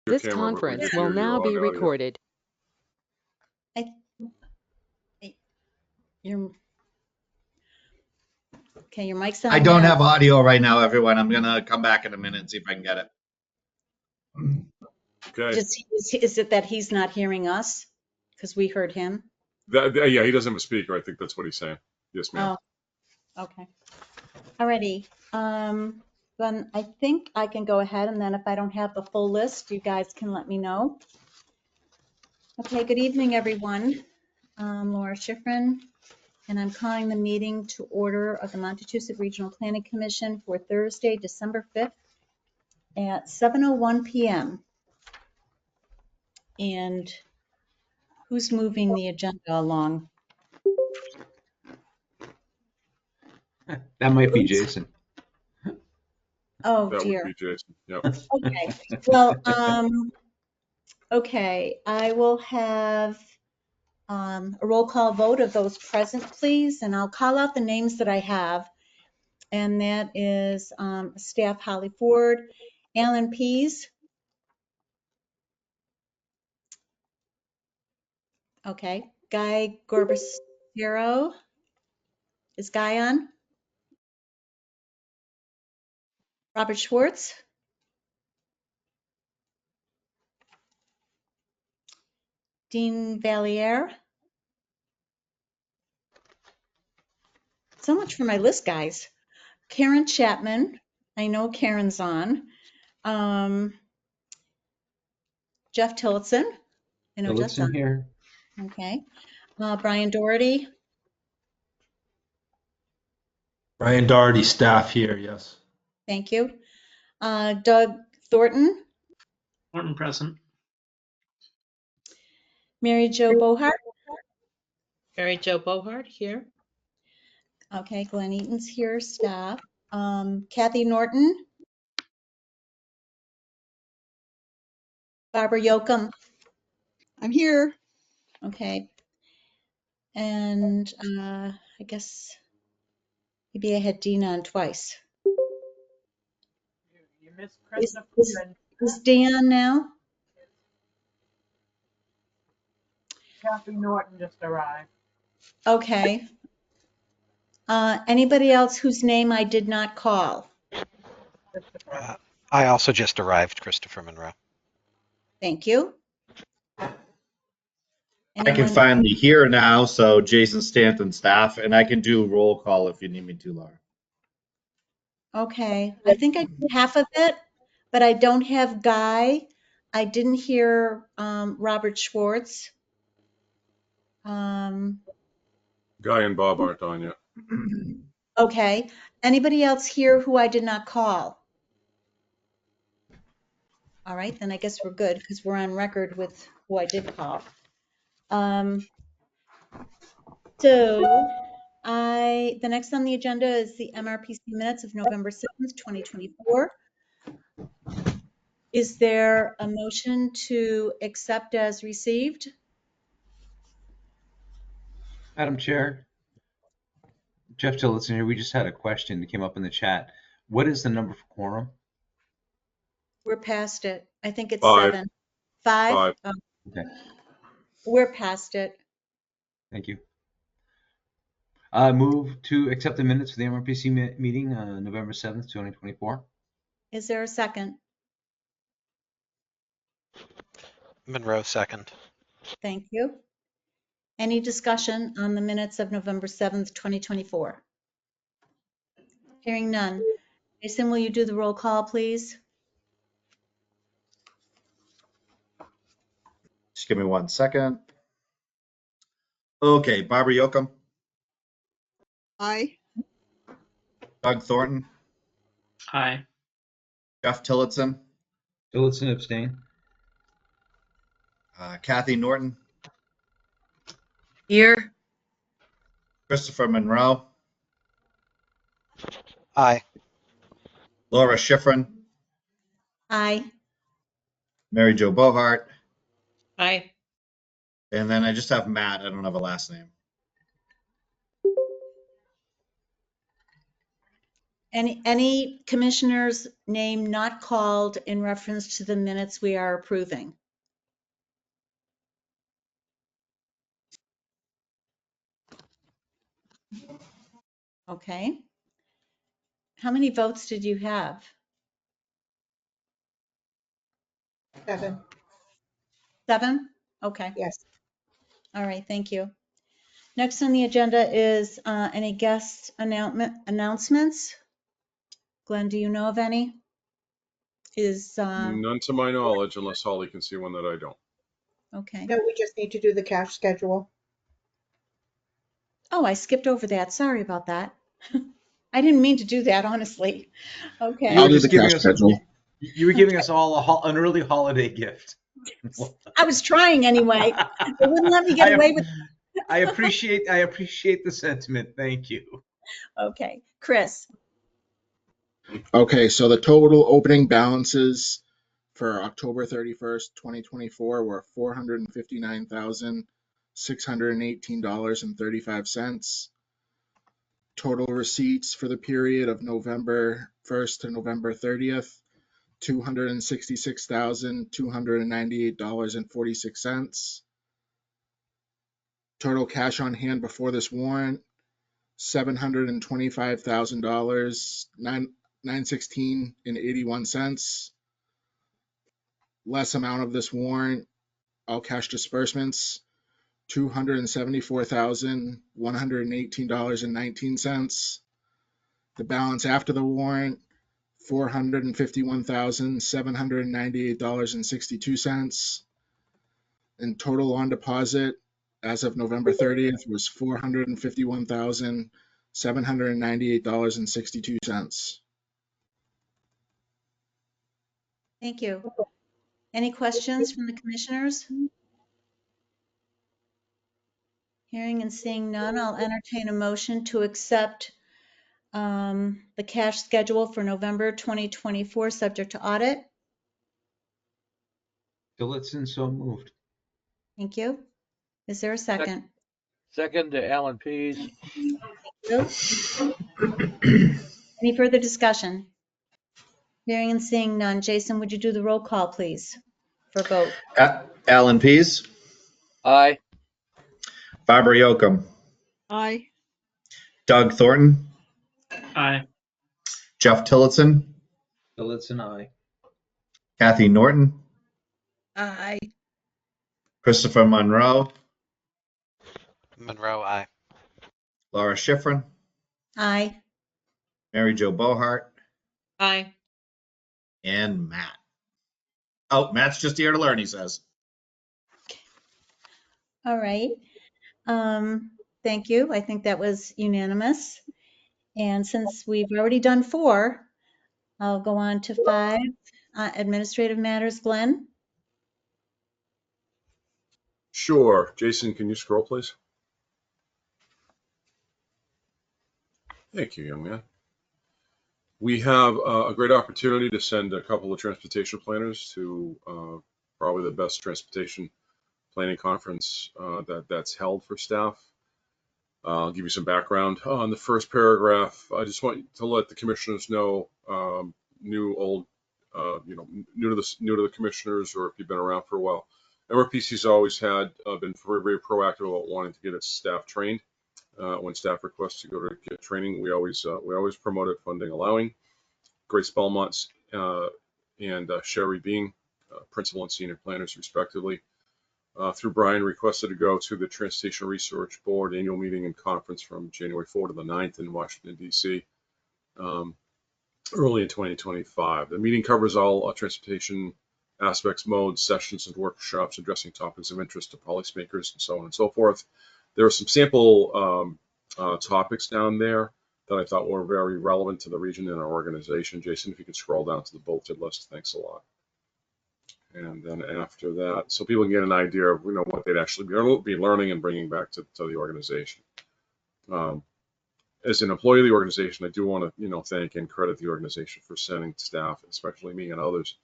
your This camera, but we conference can will hear now your be audio. recorded. Your mic's on. I don't now. have audio right now, everyone. I'm gonna come back in a minute and see if I can get it. Okay. Is it that he's not hearing us? Because we heard him. Yeah, he doesn't have a speaker. I think that's what he's saying. Yes, ma'am. Oh, okay. Alrighty. Then I think I can go ahead, and then if I don't have the full list, you guys can let me know. Okay, good evening, everyone. I'm Laura Schifrin, and I'm calling the meeting to order of the Montechusett Regional Planning Commission for Thursday, December 5th at 7:01 p.m. And who's moving the agenda along? That might be Jason. Oh, That dear. would be Jason. Yep. Okay. Well, okay, I will have a roll call vote of those present, please, and I'll call out the names that I have. And that is Staff Holly Ford, Alan Pease. Okay, Guy Gorbacero. Is Guy on? Robert Schwartz. Dean Valier. So much for my list, guys. Karen Chapman. I know Karen's on. Jeff Tillotson. I know Jeff's on. Here. Okay. Brian Doherty. Brian Doherty, staff here, yes. Thank you. Doug Thornton. Thornton present. Mary Jo Bohart. Mary Jo Bohart here. Okay, Glenn Eaton's here, staff. Kathy Norton. Barbara Yoakum. I'm here. Okay. And I guess maybe I had Dina on twice. You missed Is Dan now? Kathy Norton just arrived. Okay. Anybody else whose name I did not call? I also just arrived, Christopher Monroe. Thank you. I can finally hear now, so Jason Stanton staff, and I can do roll call if you need me to, Laura. Okay, I think I did half of it, but I don't have Guy. I didn't hear Robert Schwartz. Guy and Bob aren't on yet. Okay, anybody else here who I did not call? All right, then I guess we're good because we're on record with who I did call. So the next on the agenda is the MRPC minutes of November 7th, 2024. Is there a motion to accept as received? Madam Chair, Jeff Tillotson here. We just had a question that came up in the chat. What is the number for quorum? We're past it. I think it's 5. 7. 5? 5. Oh, Okay, we're past it. thank you. Move to accept the minutes for the MRPC meeting November 7th, 2024. Is there a second? Monroe, second. Thank you. Any discussion on the minutes of November 7th, 2024? Hearing none. Jason, will you do the roll call, please? Just give me 1 second. Okay, Barbara Yoakum. Aye. Doug Thornton. Aye. Jeff Tillotson. Tillotson abstain. Kathy Norton. Here. Christopher Monroe. Aye. Laura Schifrin. Aye. Mary Jo Bohart. Aye. And then I just have Matt. I don't have a last name. Any commissioner's name not called in reference to the minutes we are approving? Okay. How many votes did you have? 7, 7? Okay. yes. All right, thank you. Next on the agenda is any guest announcements? Glenn, do you know of any? None to my knowledge, unless Holly can see one that I don't. Okay. No, we just need to do the cash schedule. Oh, I skipped over that. Sorry about that. I didn't mean to do that, honestly. You Okay. were I'll do just the giving cash us schedule. you were giving us all an early holiday gift. I was trying anyway. They wouldn't let me get away with. I appreciate the sentiment. Thank you. Okay, Chris. Okay, so the total opening balances for October 31st, 2024 were $459,618.35. Total receipts for the period of November 1st to November 30th, $266,298.46. Total cash on hand before this warrant, $725,000, $916.81. Less amount of this warrant, all cash disbursements, $274,118.19. The balance after the warrant, $451,798.62. And total on deposit as of November 30th was $451,798.62. Thank you. Any questions from the commissioners? Hearing and seeing none, I'll entertain a motion to accept the cash schedule for November 2024, subject to audit. Tillotson, so moved. Thank you. Is there a second? Second to Alan Pease. Bill? Any further discussion? Hearing and seeing none. Jason, would you do the roll call, please, for vote? Alan Pease, Aye. Barbara Yocum, Aye. Doug Thornton, Aye. Jeff Tillotson, Tillotson, aye. Kathy Norton, Aye. Christopher Monroe, Monroe, aye. Laura Schifrin, Aye. Mary Jo Bohart, Aye. and Matt. Oh, Matt's just here to learn, he says. All right. Thank you. I think that was unanimous. And since we've already done 4, I'll go on to 5, administrative matters. Glenn? Sure. Jason, can you scroll, please? Thank you, young man. We have a great opportunity to send a couple of transportation planners to probably the best transportation planning conference that's held for staff. I'll give you some background. On the first paragraph, I just want to let the commissioners know, new, old, new to the commissioners, or if you've been around for a while, MRPC's always been very, very proactive about wanting to get its staff trained. When staff requests to go to get training, we always promote it, funding allowing. Grace Belmont and Sherry Bean, principal and senior planners respectively, through Brian, requested to go to the Transportation Research Board annual meeting and conference from January 4th to the 9th in Washington, D.C. Early in 2025. The meeting covers all transportation aspects, modes, sessions, and workshops addressing topics of interest to policymakers and so on and so forth. There are some sample topics down there that I thought were very relevant to the region and our organization. Jason, if you could scroll down to the bulleted list, thanks a lot. And then after that, so people can get an idea of what they'd actually be learning and bringing back to the organization. As an employee of the organization, I do want to thank and credit the organization for sending staff, especially me and others,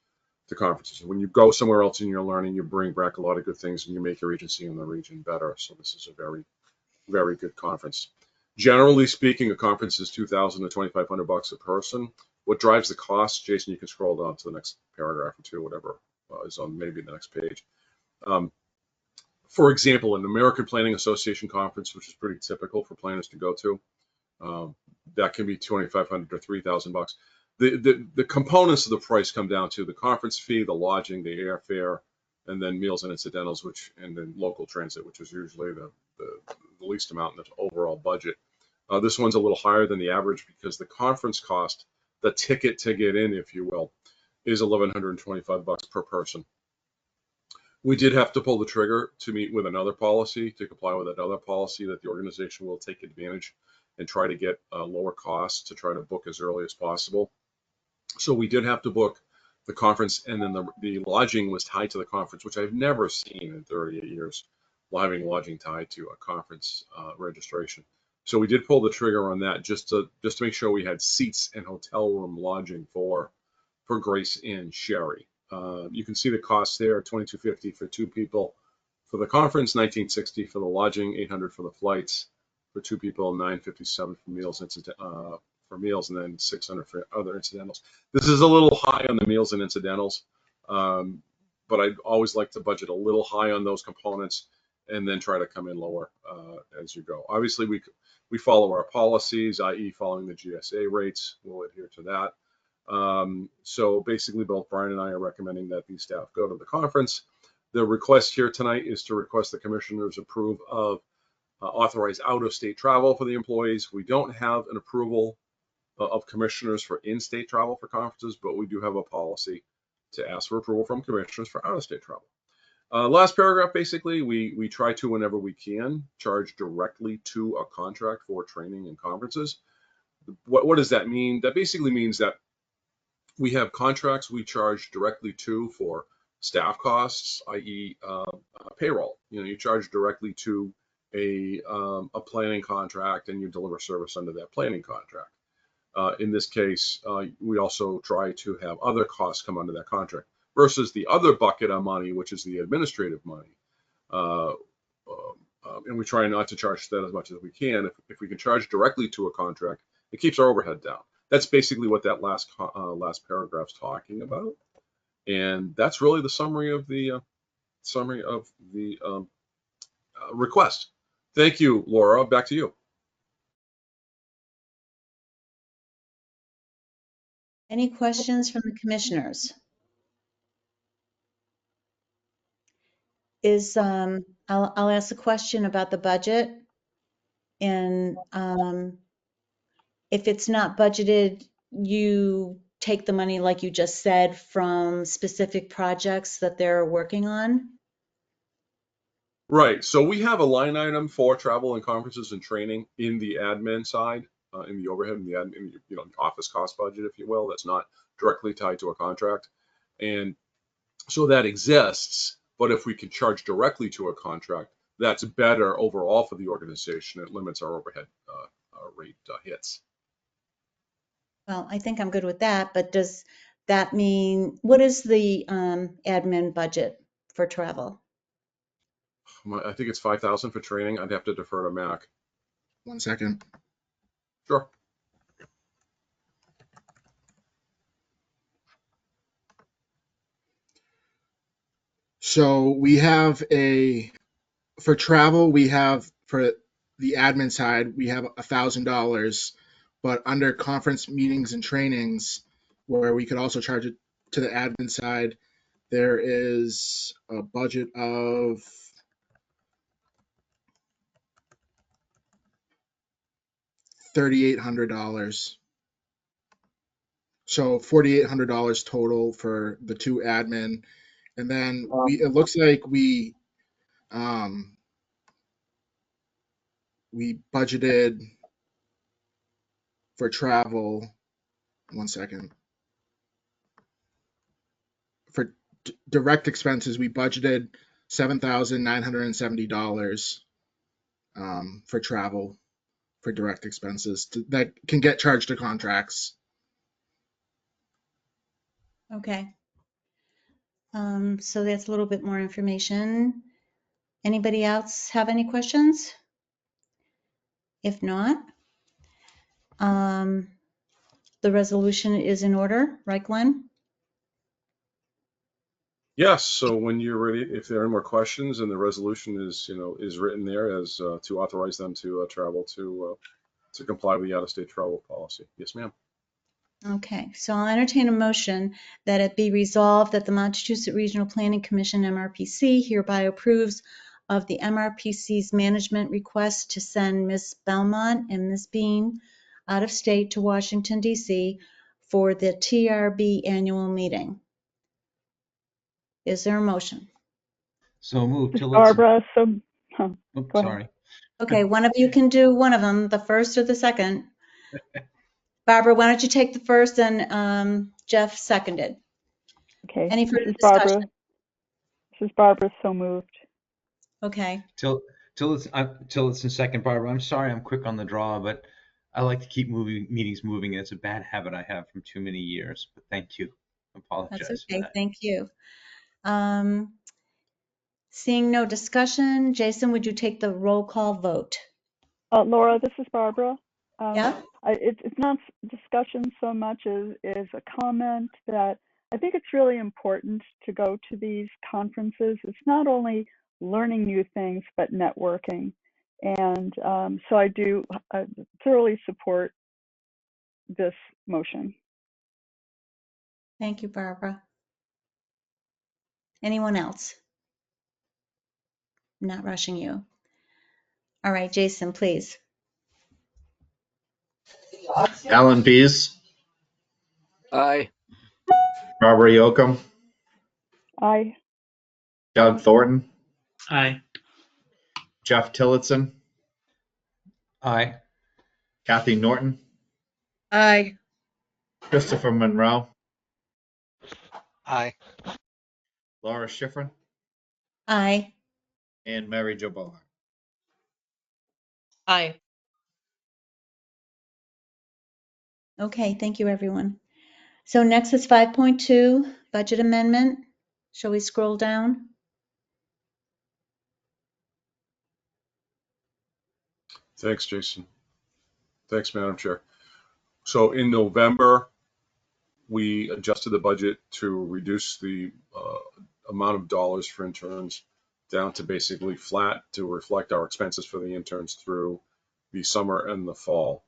to conferences. When you go somewhere else and you're learning, you bring back a lot of good things and you make your agency and the region better. So this is a very, very good conference. Generally speaking, a conference is $2,000 to $2,500 a person. What drives the cost, Jason, you can scroll down to the next paragraph or two, whatever is on maybe the next page. For example, an American Planning Association conference, which is pretty typical for planners to go to, that can be $2,500 to $3,000. The components of the price come down to the conference fee, the lodging, the airfare, and then meals and incidentals, and then local transit, which is usually the least amount in the overall budget. This one's a little higher than the average because the conference cost, the ticket to get in, if you will, is $1,125 per person. We did have to pull the trigger to meet with another policy, to comply with another policy that the organization will take advantage and try to get lower costs to try to book as early as possible. So we did have to book the conference, and then the lodging was tied to the conference, which I've never seen in 38 years, having lodging tied to a conference registration. So we did pull the trigger on that just to make sure we had seats and hotel room lodging for Grace Inn Sherry. You can see the costs there: $2,250 for 2 people for the conference, $1,960 for the lodging, $800 for the flights for 2 people, $957 for meals, and then $600 for other incidentals. This is a little high on the meals and incidentals, but I always like to budget a little high on those components and then try to come in lower as you go. Obviously, we follow our policies, i.e. following the GSA rates. We'll adhere to that. So basically, both Brian and I are recommending that these staff go to the conference. The request here tonight is to request the commissioners approve of authorized out-of-state travel for the employees. We don't have an approval of commissioners for in-state travel for conferences, but we do have a policy to ask for approval from commissioners for out-of-state travel. Last paragraph, basically, we try to, whenever we can, charge directly to a contract for training and conferences. What does that mean? That basically means that we have contracts we charge directly to for staff costs, i.e. Payroll. You charge directly to a planning contract, and you deliver service under that planning contract. In this case, we also try to have other costs come under that contract versus the other bucket of money, which is the administrative money. And we try not to charge that as much as we can. If we can charge directly to a contract, it keeps our overhead down. That's basically what that last paragraph's talking about. And that's really the summary of the request. Thank you, Laura. Back to you. Any questions from the commissioners? I'll ask a question about the budget. And if it's not budgeted, you take the money, like you just said, from specific projects that they're working on? Right. So we have a line item for travel and conferences and training in the admin side, in the overhead, in the admin, office cost budget, if you will. That's not directly tied to a contract, and so that exists. But if we can charge directly to a contract, that's better overall for the organization. It limits our overhead rate hits. Well, I think I'm good with that, but does that mean, what is the admin budget for travel? I think it's 5,000 for training. I'd have to defer to Mac. 1 second. Sure. So we have for travel, we have for the admin side, we have $1,000, but under conference meetings and trainings, where we could also charge it to the admin side, there is a budget of $3,800. So $4,800 total for the 2 admin. And then it looks like we budgeted for travel. 1 second. For direct expenses, we budgeted $7,970 for travel for direct expenses that can get charged to contracts. Okay. So that's a little bit more information. Anybody else have any questions? If not, the resolution is in order, right, Glenn? Yes, so when you're ready, if there are any more questions, and the resolution is, is written there as to authorize them to travel to comply with the out-of-state travel policy. Yes, ma'am. Okay, so I'll entertain a motion that it be resolved that the Montechusett Regional Planning Commission, MRPC, hereby approves of the MRPC's management request to send Ms. Belmont and Ms. Bean out of state to Washington, D.C. for the TRB annual meeting. Is there a motion? So moved. This is Tillotson. Barbara. Oh, Go ahead. sorry. Okay, one of you can do one of them, the first or the second. Barbara, why don't you take the first and Jeff seconded. Okay. Any This further is discussion? Barbara. This is Barbara. So moved. Okay, Tillotson second, Barbara. I'm sorry I'm quick on the draw, but I like to keep meetings moving, and it's a bad habit I have from too many years. But thank you. Apologize that's for okay. that. Thank you. Seeing no discussion, Jason, would you take the roll call vote? Laura, this is Barbara. Yeah? It's not discussion so much as a comment that I think it's really important to go to these conferences. It's not only learning new things, but networking. And so I do thoroughly support this motion. Thank you, Barbara. Anyone else? I'm not rushing you. All right, Jason, please. Alan Pease, Aye. Barbara Yocum, Aye. Doug Thornton, Aye. Jeff Tillotson, Aye. Kathy Norton, Aye. Christopher Monroe, Aye. Laura Schifrin, Aye. and Mary Jo Bohan. Aye. Okay, thank you, everyone. So next is 5.2, budget amendment. Shall we scroll down? Thanks, Jason. Thanks, Madam Chair. So in November, we adjusted the budget to reduce the amount of dollars for interns down to basically flat to reflect our expenses for the interns through the summer and the fall.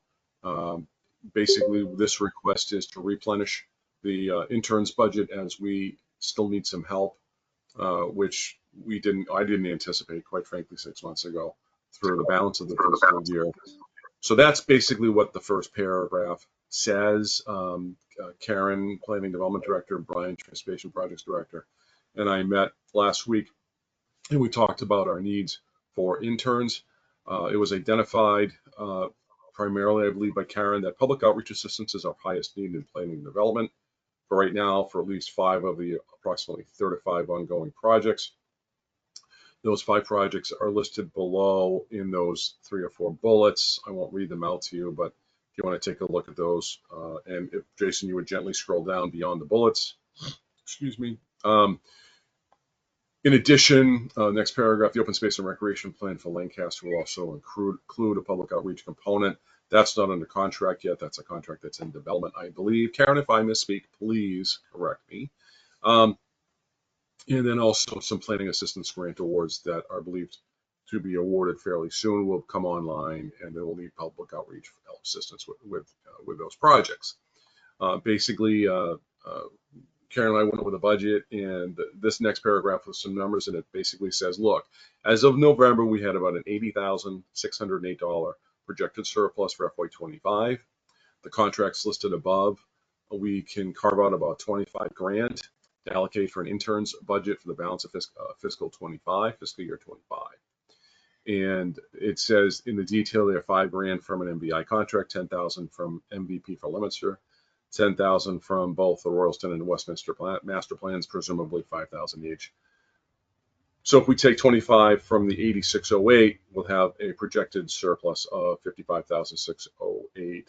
Basically, this request is to replenish the interns budget as we still need some help, which I didn't anticipate, quite frankly, 6 months ago through the balance of the fiscal year. So that's basically what the first paragraph says. Karen, Planning Development Director, Brian, Transportation Projects Director, and I met last week, and we talked about our needs for interns. It was identified primarily, I believe, by Karen that public outreach assistance is our highest need in planning and development for right now for at least 5 of the approximately 35 ongoing projects. Those 5 projects are listed below in those 3 or 4 bullets. I won't read them out to you, but if you want to take a look at those, and if Jason, you would gently scroll down beyond the bullets. Excuse me. In addition, next paragraph, the open space and recreation plan for Lancaster will also include a public outreach component. That's not under contract yet. That's a contract that's in development, I believe. Karen, if I misspeak, please correct me. And then also some planning assistance grant awards that are believed to be awarded fairly soon will come online, and they will need public outreach assistance with those projects. Basically, Karen and I went over the budget, and this next paragraph with some numbers, and it basically says, look, as of November, we had about an $80,608 projected surplus for FY25. The contracts listed above, we can carve out about 25 grand to allocate for an intern's budget for the balance of fiscal year 25. And it says in the detail there, 5 grand from an MBI contract, 10,000 from MVP for Leominster, 10,000 from both the Royalston and Westminster master plans, presumably 5,000 each. So if we take 25 from the 8608, we'll have a projected surplus of 55,608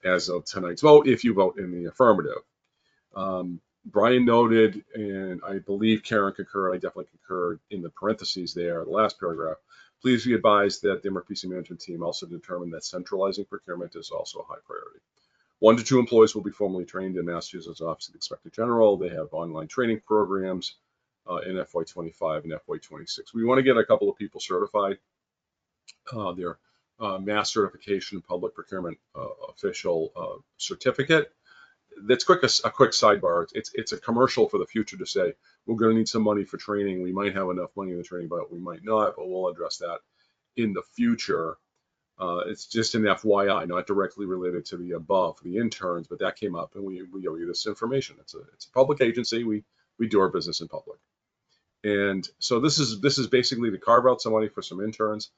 as of tonight's vote, if you vote in the affirmative. Brian noted, and I believe Karen concurred, I definitely concurred in the parentheses there, the last paragraph, Please be advised that the MRPC management team also determined that centralizing procurement is also a high priority. 1 to 2 employees will be formally trained in Massachusetts Office of the Inspector General. They have online training programs in FY25 and FY26. We want to get a couple of people certified. Their mass certification public procurement official certificate. That's a quick sidebar. It's a commercial for the future to say we're going to need some money for training. We might have enough money in the training, but we might not. But we'll address that in the future. It's just an FYI, not directly related to the above, the interns, but that came up, and we owe you this information. It's a public agency. We do our business in public, and so this is basically to carve out some money for some interns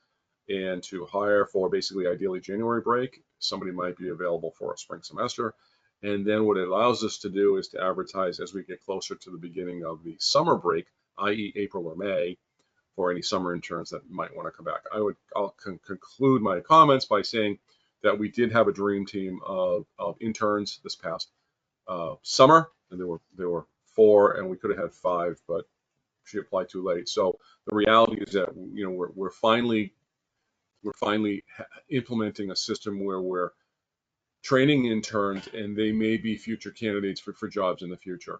and to hire for basically ideally January break. Somebody might be available for a spring semester. And then what it allows us to do is to advertise as we get closer to the beginning of the summer break, i.e. April or May, for any summer interns that might want to come back. I'll conclude my comments by saying that we did have a dream team of interns this past summer, and there were 4, and we could have had 5, but she applied too late. So the reality is that we're finally implementing a system where we're training interns, and they may be future candidates for jobs in the future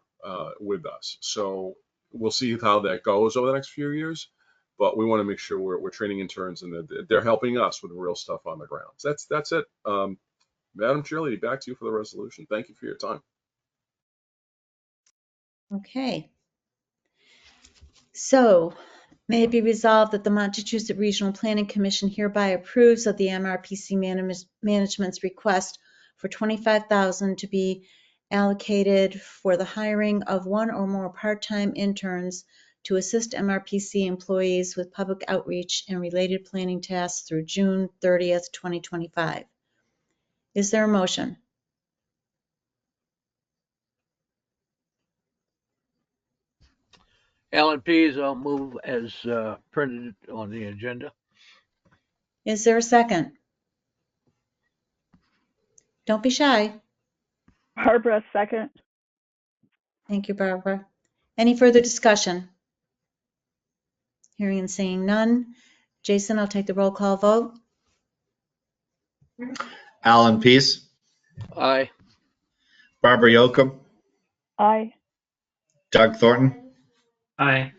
with us. So we'll see how that goes over the next few years, but we want to make sure we're training interns and that they're helping us with real stuff on the ground. So that's it. Madam Chair Lady, back to you for the resolution. Thank you for your time. Okay. So may it be resolved that the Montechusett Regional Planning Commission hereby approves of the MRPC management's request for $25,000 to be allocated for the hiring of 1 or more part-time interns to assist MRPC employees with public outreach and related planning tasks through June 30th, 2025. Is there a motion? Alan Pease, I'll move as printed on the agenda. Is there a second? Don't be shy. Barbara, second. Thank you, Barbara. Any further discussion? Hearing and seeing none. Jason, I'll take the roll call vote. Alan Pease, Aye. Barbara Yocum, Aye. Doug Thornton, Aye.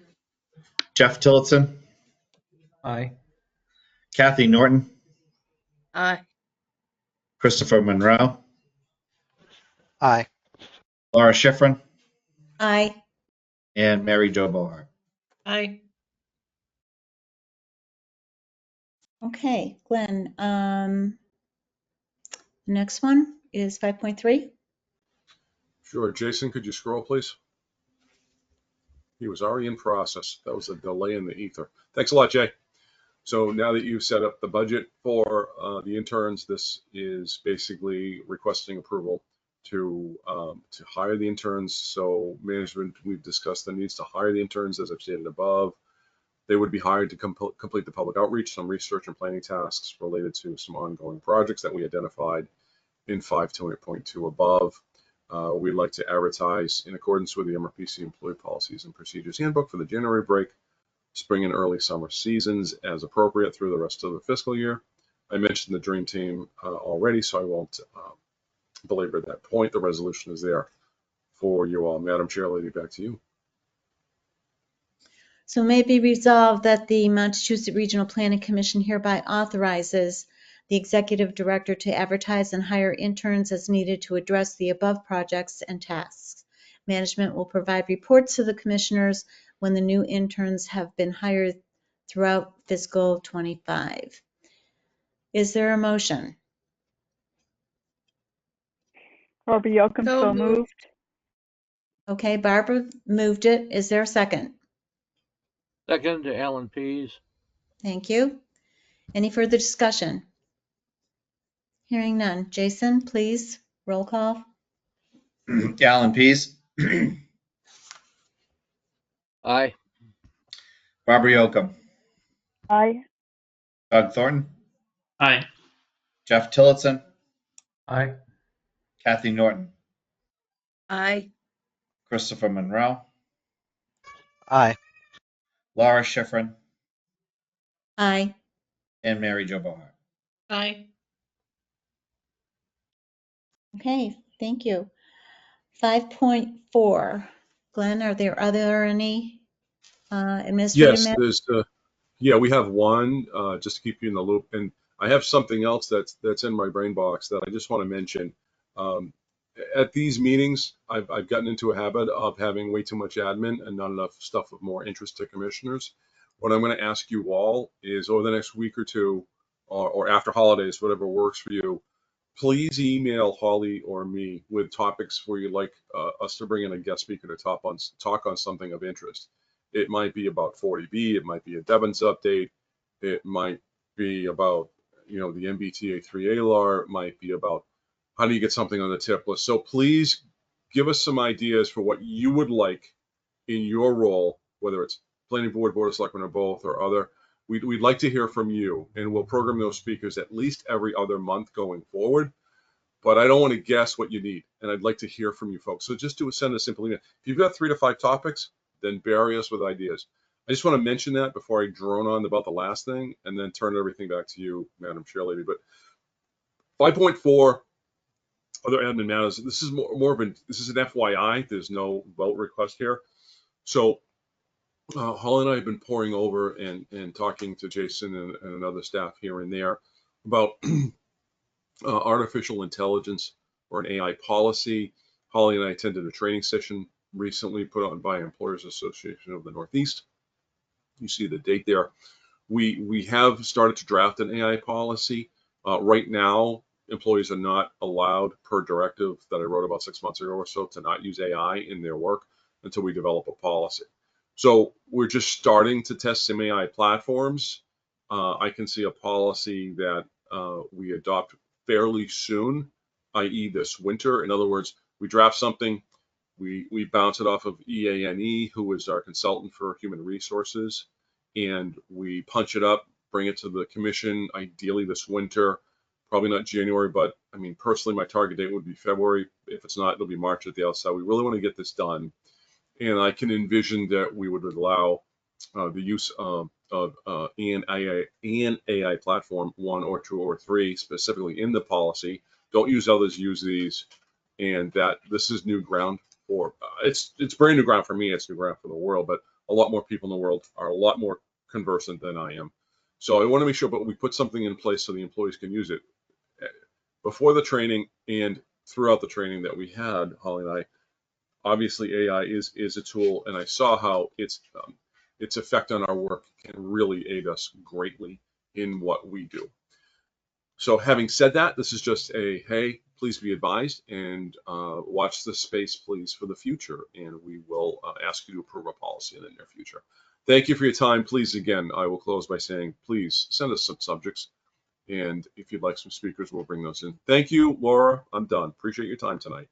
Jeff Tillotson, Aye. Kathy Norton, Aye. Christopher Monroe, Aye. Laura Schifrin, Aye. and Mary Jo Bohart. Aye. Okay, Glenn, the next one is 5.3. Sure. Jason, could you scroll, please? He was already in process. That was a delay in the ether. Thanks a lot, Jay. So now that you've set up the budget for the interns, this is basically requesting approval to hire the interns. So management, we've discussed the needs to hire the interns, as I've stated above. They would be hired to complete the public outreach, some research and planning tasks related to some ongoing projects that we identified in 5.2 above. We'd like to advertise in accordance with the MRPC Employee Policies and Procedures Handbook for the January break, spring and early summer seasons as appropriate through the rest of the fiscal year. I mentioned the dream team already, so I won't belabor that point. The resolution is there for you all. Madam Chair Lady, back to you. So may it be resolved that the Montechusett Regional Planning Commission hereby authorizes the executive director to advertise and hire interns as needed to address the above projects and tasks. Management will provide reports to the commissioners when the new interns have been hired throughout fiscal 25. Is there a motion? Barbara Yocum, so moved. Okay, Barbara moved it. Is there a second? Second to Alan Pease. Thank you. Any further discussion? Hearing none. Jason, please, roll call. Alan Pease, Aye. Barbara Yocum, Aye. Doug Thornton, Aye. Jeff Tillotson, Aye. Kathy Norton, Aye. Christopher Monroe, Aye. Laura Schifrin, Aye. and Mary Jo Bohar. Aye. Okay, thank you. 5.4. Glenn, are there any administrative Yes, matters? there's, yeah, we have one, just to keep you in the loop. And I have something else that's in my brain box that I just want to mention. Um, at these meetings, I've gotten into a habit of having way too much admin and not enough stuff of more interest to commissioners. What I'm going to ask you all is over the next week or two, or after holidays, whatever works for you, please email Holly or me with topics where you'd like us to bring in a guest speaker to talk on something of interest. It might be about 40B, it might be a Devon's update, it might be about, the MBTA 3A law, it might be about how do you get something on the tip list. So please give us some ideas for what you would like in your role, whether it's planning board, board of selectmen, or both, or other. We'd like to hear from you, and we'll program those speakers at least every other month going forward. But I don't want to guess what you need, and I'd like to hear from you folks. So just send a simple email. If you've got 3 to 5 topics, then bury us with ideas. I just want to mention that before I drone on about the last thing, and then turn everything back to you, Madam Chair Lady. But 5.4, other admin matters. This is more of this is an FYI. There's no vote request here. So Holly and I have been poring over and talking to Jason and other staff here and there about artificial intelligence or an AI policy. Holly and I attended a training session recently put on by Employers Association of the Northeast. You see the date there. We have started to draft an AI policy. Right now, employees are not allowed, per directive that I wrote about 6 months ago or so, to not use AI in their work until we develop a policy. So we're just starting to test some AI platforms. I can see a policy that we adopt fairly soon, i.e. this winter. In other words, we draft something, we bounce it off of EANE, who is our consultant for human resources, and we punch it up, bring it to the commission, ideally this winter, probably not January, but I mean, personally, my target date would be February. If it's not, it'll be March at the outside. We really want to get this done. And I can envision that we would allow the use of an AI platform, 1 or 2 or 3, specifically in the policy. Don't use others, use these. And that this is new ground for, it's brand new ground for me, it's new ground for the world, but a lot more people in the world are a lot more conversant than I am. So I want to make sure, but we put something in place so the employees can use it. Before the training and throughout the training that we had, Holly and I, obviously AI is a tool, and I saw how its effect on our work can really aid us greatly in what we do. So having said that, this is just a, hey, please be advised and watch this space, please, for the future. And we will ask you to approve a policy in the near future. Thank you for your time. Please, again, I will close by saying, please send us some subjects. And if you'd like some speakers, we'll bring those in. Thank you, Laura. I'm done. Appreciate your time tonight.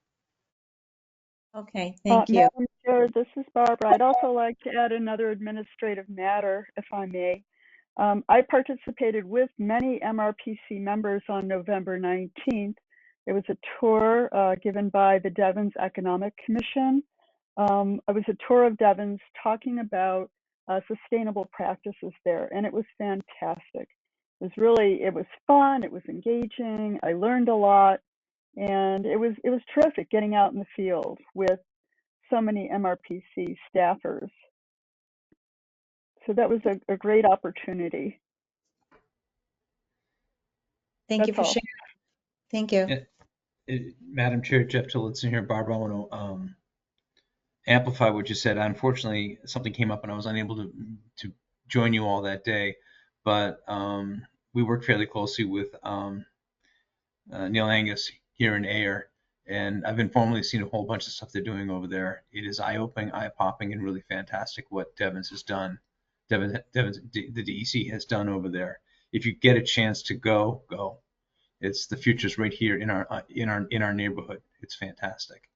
Okay, thank you. Madam Chair, this is Barbara. I'd also like to add another administrative matter, if I may. I participated with many MRPC members on November 19th. There was a tour given by the Devens Economic Commission. It was a tour of Devens talking about sustainable practices there, and it was fantastic. It was fun, it was engaging, I learned a lot, and it was terrific getting out in the field with so many MRPC staffers. So that was a great opportunity. Thank you That's for all. sharing. Thank you. Madam Chair, Jeff Tillotson here. Barbara, I want to amplify what you said. Unfortunately, something came up and I was unable to join you all that day, but we work fairly closely with Neil Angus here in Ayer, and I've informally seen a whole bunch of stuff they're doing over there. It is eye-opening, eye-popping, and really fantastic what Devens has done. The DEC has done over there. If you get a chance to go. It's the future's right here in our neighborhood. It's fantastic.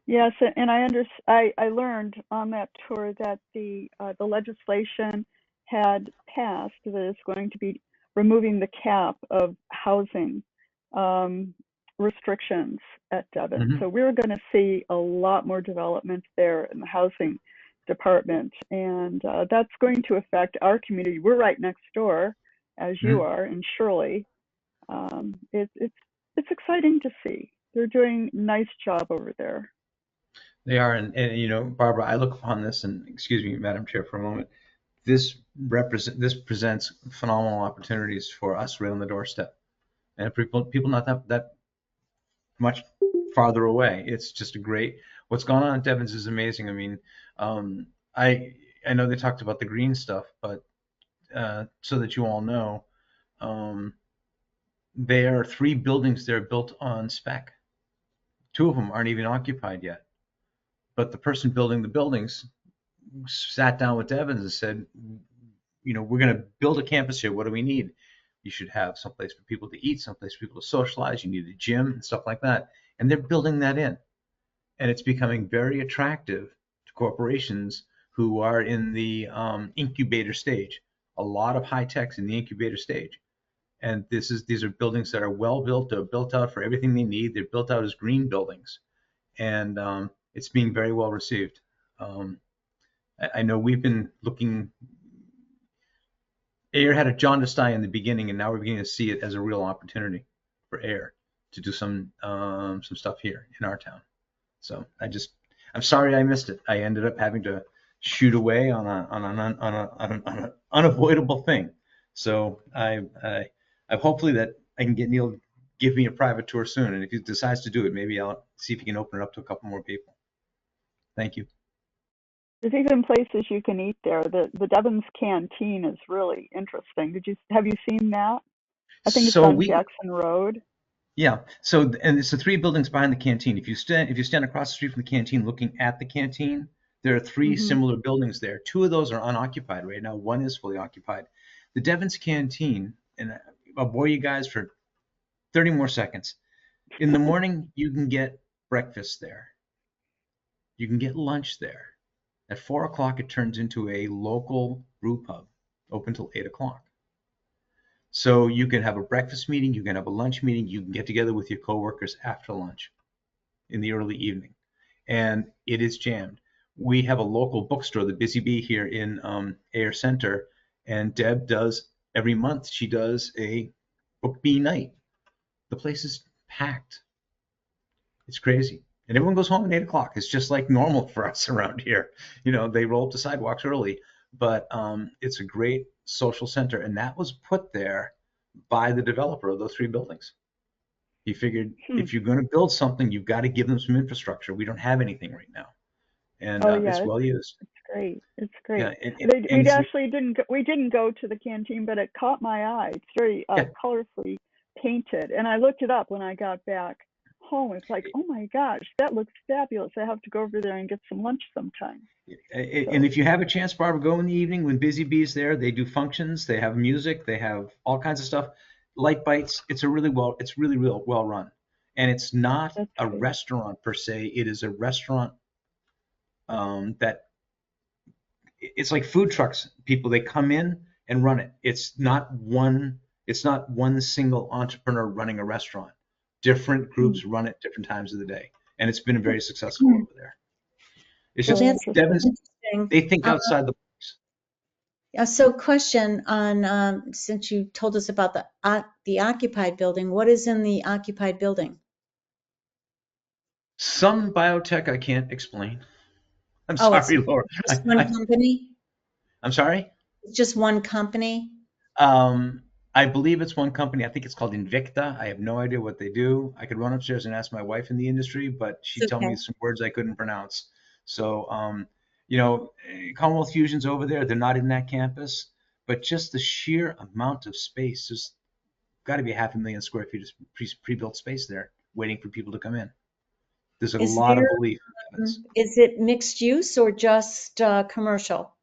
Yes, and I learned on that tour that the legislation had passed that is going to be removing the cap of housing restrictions at Devens. So we're going to see a lot more development there in the housing department, and that's going to affect our community. We're right next door, as you are, in Shirley. It's exciting to see. They're doing a nice job over there. They are, and you know, Barbara, I look upon this, and excuse me, Madam Chair, for a moment. This presents phenomenal opportunities for us right on the doorstep, and people not that much farther away. It's just a great. What's going on at Devens is amazing. I mean, I know they talked about the green stuff, but so that you all know, there are 3 buildings there built on spec. 2 of them aren't even occupied yet. But the person building the buildings sat down with Devens and said, you know, we're going to build a campus here. What do we need? You should have someplace for people to eat, someplace for people to socialize. You need a gym and stuff like that. And they're building that in. And it's becoming very attractive to corporations who are in the incubator stage. A lot of high techs in the incubator stage. And these are buildings that are well built. They're built out for everything they need. They're built out as green buildings. And it's being very well received. I know we've been looking. Air had a jaundiced eye in the beginning, and now we're beginning to see it as a real opportunity for Air to do some stuff here in our town. So I'm sorry I missed it. I ended up having to shoot away on an unavoidable thing. So I hopefully that I can get Neil to give me a private tour soon, and if he decides to do it, maybe I'll see if he can open it up to a couple more people. Thank you. There's even places you can eat there. The Devens Canteen is really interesting. Have you seen that? I think it's on Jackson Road. Yeah. So, and it's the 3 buildings behind the canteen. If you stand across the street from the canteen, looking at the canteen, there are 3 similar buildings there. 2 of those are unoccupied right now. 1 is fully occupied. The Devens Canteen, and I'll bore you guys for 30 more seconds. In the morning, you can get breakfast there. You can get lunch there. At 4 o'clock, it turns into a local brew pub, open till 8 o'clock. So you can have a breakfast meeting, you can have a lunch meeting, you can get together with your coworkers after lunch in the early evening. And it is jammed. We have a local bookstore, the Busy Bee, here in Air Center, and Deb does, every month, she does a book bee night. The place is packed. It's crazy. And everyone goes home at 8 o'clock. It's just like normal for us around here. You know, they roll up the sidewalks early, but it's a great social center. And that was put there by the developer of those 3 buildings. He figured if you're going to build something, you've got to give them some infrastructure. We don't have anything right now. And it's well used. It's great. It's great. Yeah, we didn't go to the canteen, but it caught my eye. It's very colorfully painted. And I looked it up when I got back home. It's like, oh my gosh, that looks fabulous. I have to go over there and get some lunch sometime. And if you have a chance, Barbara, go in the evening when Busy Bee's there. They do functions, they have music, they have all kinds of stuff. Light Bites. It's really real well run. And it's not a restaurant per se. It is a restaurant that it's like food trucks. People, they come in and run it. It's not one single entrepreneur running a restaurant. Different groups run it different times of the day, and it's been very successful over there. It's just Devens, they think outside the box. So question on, since you told us about the occupied building, what is in the occupied building? Some biotech I can't explain. I'm sorry, Laura. Just one company? I'm sorry? It's just one company? I believe it's one company. I think it's called Invicta. I have no idea what they do. I could run upstairs and ask my wife in the industry, but she told me some words I couldn't pronounce. So, you know, Commonwealth Fusion's over there. They're not in that campus, but just the sheer amount of space, there's got to be 500,000 square feet of pre-built space there waiting for people to come in. There's a lot of belief. Is it mixed use or just commercial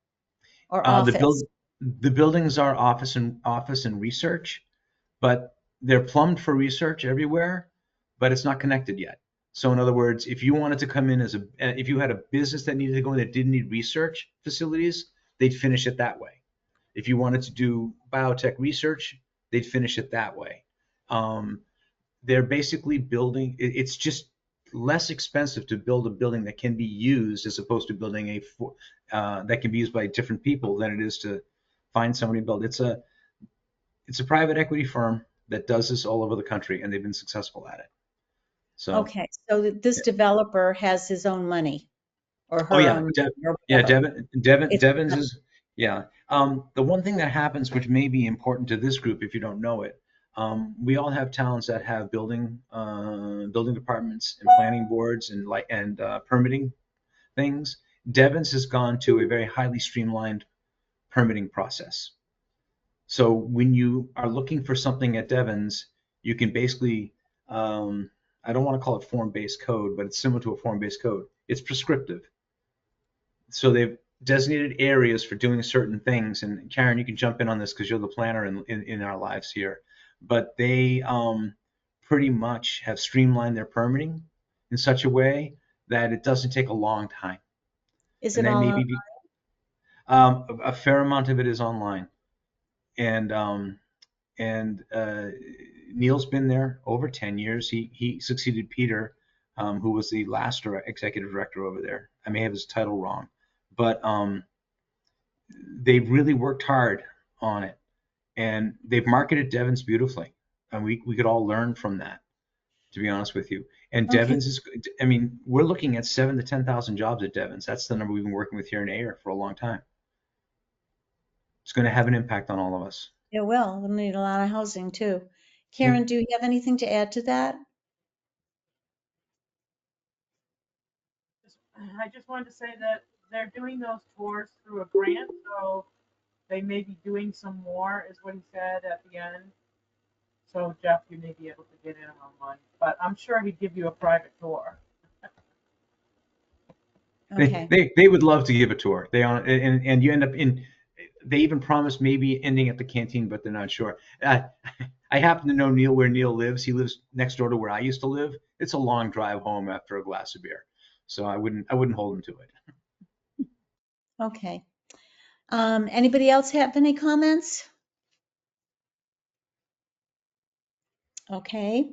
or office? The buildings are office and research, but they're plumbed for research everywhere, but it's not connected yet. So in other words, if you wanted to come in if you had a business that needed to go in that didn't need research facilities, they'd finish it that way. If you wanted to do biotech research, they'd finish it that way. They're basically building, it's just less expensive to build a building that can be used as opposed to building that can be used by different people than it is to find somebody to build. It's a private equity firm that does this all over the country, and they've been successful at it. So, Okay, so this developer has his own money or her oh yeah, own money or yeah, whatever. Devon's is, yeah. The one thing that happens, which may be important to this group if you don't know it, we all have towns that have building departments and planning boards and permitting things. Devon's has gone to a very highly streamlined permitting process. So when you are looking for something at Devon's, you can basically, I don't want to call it form-based code, but it's similar to a form-based code. It's prescriptive. So they've designated areas for doing certain things. And Karen, you can jump in on this because you're the planner in our lives here. But they pretty much have streamlined their permitting in such a way that it doesn't take a long time. Is And it that all may online? be a fair amount of it is online. And Neil's been there over 10 years. He succeeded Peter, who was the last executive director over there. I may have his title wrong, but they've really worked hard on it, and they've marketed Devon's beautifully, and we could all learn from that, to be honest with you. And Okay. Devon's is, I mean, we're looking at 7,000 to 10,000 jobs at Devon's. That's the number we've been working with here in Ayer for a long time. It's going to have an impact on all of us. It will. We'll need a lot of housing too. Yeah. Karen, do you have anything to add to that? I just wanted to say that they're doing those tours through a grant, so they may be doing some more, is what he said at the end. So Jeff, you may be able to get in online, but I'm sure he'd give you a private tour. Okay. They would love to give a tour. And you end up in. They even promised maybe ending at the canteen, but they're not sure. I happen to know Neil where Neil lives. He lives next door to where I used to live. It's a long drive home after a glass of beer, so I wouldn't hold him to it. Okay. Anybody else have any comments? Okay.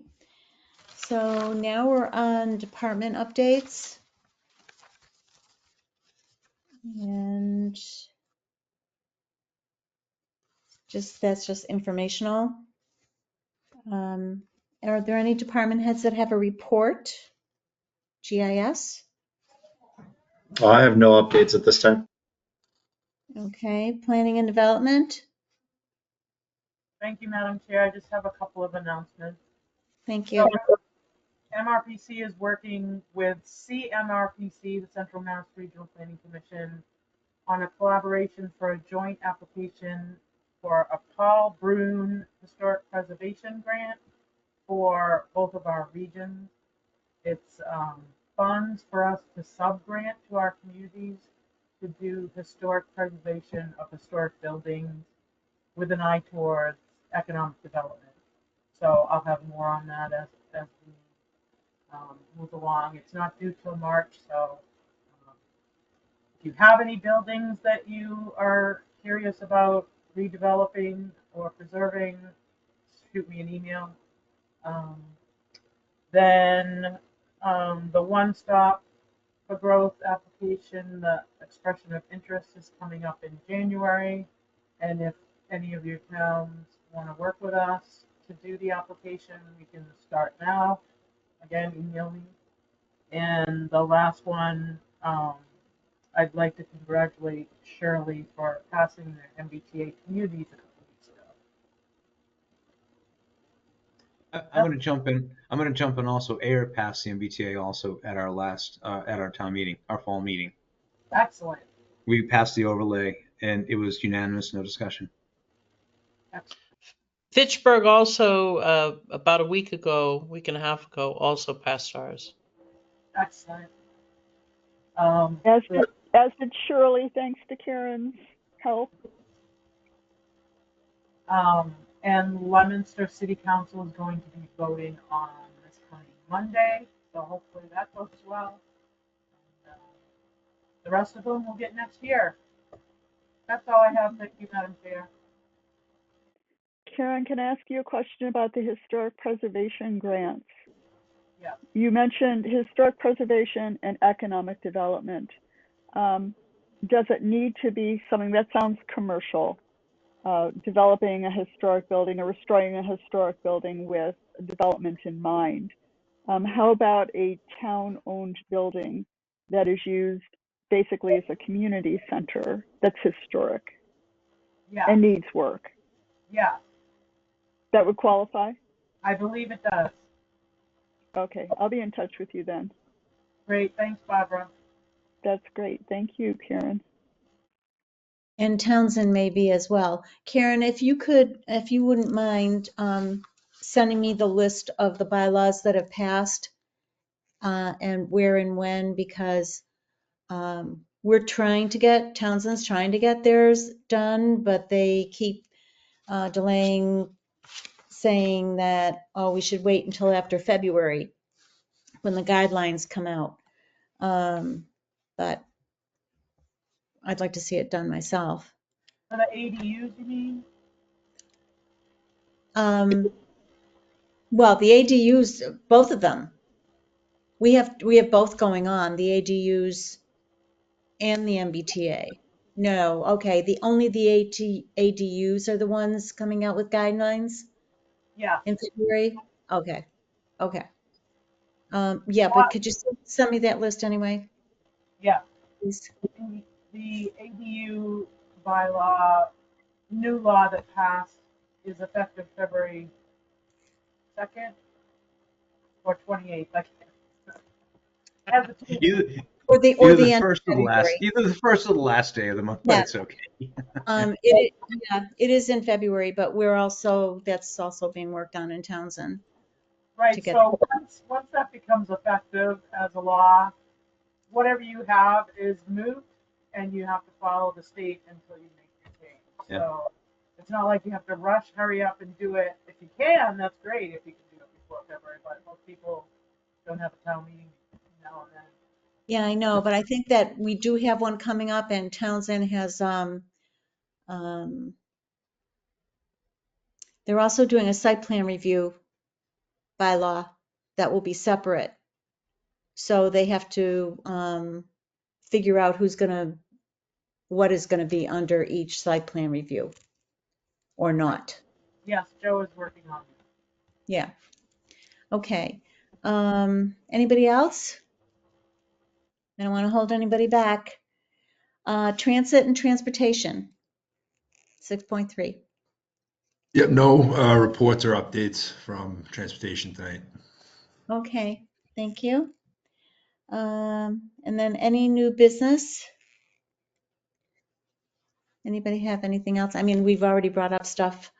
So now we're on department updates. And that's just informational. Are there any department heads that have a report? GIS? I have no updates at this time. Okay. Planning and development? Thank you, Madam Chair. I just have a couple of announcements. Thank you. So, MRPC is working with CMRPC, the Central Mass Regional Planning Commission, on a collaboration for a joint application for a Paul Brune Historic Preservation Grant for both of our regions. It's funds for us to sub-grant to our communities to do historic preservation of historic buildings with an eye towards economic development. So I'll have more on that as we move along. It's not due till March, so if you have any buildings that you are curious about redeveloping or preserving, shoot me an email. Then the One Stop for Growth application, the expression of interest is coming up in January. And if any of your towns want to work with us to do the application, we can start now. Again, email me. And the last one, I'd like to congratulate Shirley for passing the MBTA communities a couple weeks ago. I'm going to jump in. I'm going to jump in also. Ayer passed the MBTA also at our last at our town meeting, our fall meeting. Excellent. We passed the overlay, and it was unanimous, no discussion. Fitchburg also, about a week and a half ago, also passed ours. Excellent. As did Shirley, thanks to Karen's help. And Leominster City Council is going to be voting on this coming Monday, so hopefully that goes well. And, the rest of them we'll get next year. That's all I have. Thank you, Madam Chair. Karen, can I ask you a question about the historic preservation grants? Yeah. You mentioned historic preservation and economic development. Does it need to be something that sounds commercial? Developing a historic building or restoring a historic building with development in mind. How about a town-owned building that is used basically as a community center that's historic Yeah. and needs work? Yeah. That would qualify? I believe it does. Okay, I'll be in touch with you then. Great. Thanks, Barbara. That's great. Thank you, Karen. And Townsend maybe as well. Karen, if you wouldn't mind sending me the list of the bylaws that have passed and where and when, because Townsend's trying to get theirs done, but they keep delaying, saying that, oh, we should wait until after February when the guidelines come out. But I'd like to see it done myself. For the ADUs, you mean? Well, the ADUs, both of them. We have both going on, the ADUs and the MBTA. No, okay, only the ADUs are the ones coming out with guidelines Yeah. in February? Okay. Yeah, but could you send me that list anyway? Yeah. Please. The ADU bylaw, new law that passed is effective February 2nd or 28th. I can't. Or the end of February. Either the first or the last day of the month, but Yeah. it's okay. It is in February, but that's also being worked on in Townsend. Right, so once that becomes effective as a law, whatever you have is moot, and you have to follow the state until you make your change. Yeah. So it's not like you have to rush, hurry up and do it. If you can, that's great if you can do it before February, but most people don't have a town meeting now and then. Yeah, I know, but I think that we do have one coming up, and Townsend has, they're also doing a site plan review bylaw that will be separate. So they have to figure out what is gonna be under each site plan review or not. Yes, Joe is working on it. Yeah. Okay. Anybody else? I don't want to hold anybody back. Transit and transportation, 6.3. Yep, no reports or updates from transportation tonight. Okay, thank you. And then any new business? Anybody have anything else? I mean, we've already brought up stuff.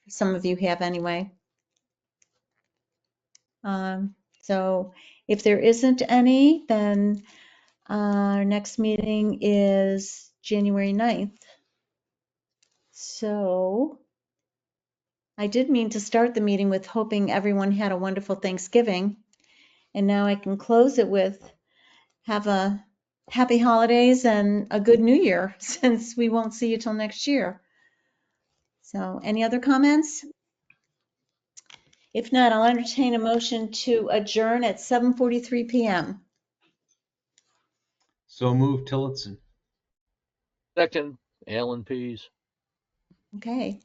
Some of you have anyway. So if there isn't any, then our next meeting is January 9th. So I did mean to start the meeting with hoping everyone had a wonderful Thanksgiving. And now I can close it with have a happy holidays and a good new year, since we won't see you till next year. So any other comments? If not, I'll entertain a motion to adjourn at 7:43 p.m. So move Tillotson. Second, Alan Pease. Okay.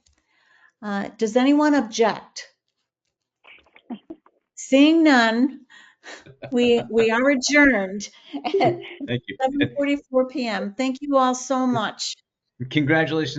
Does anyone object? Seeing none, we are adjourned at Thank you. 7:44 p.m. Thank you all so much. Congratulations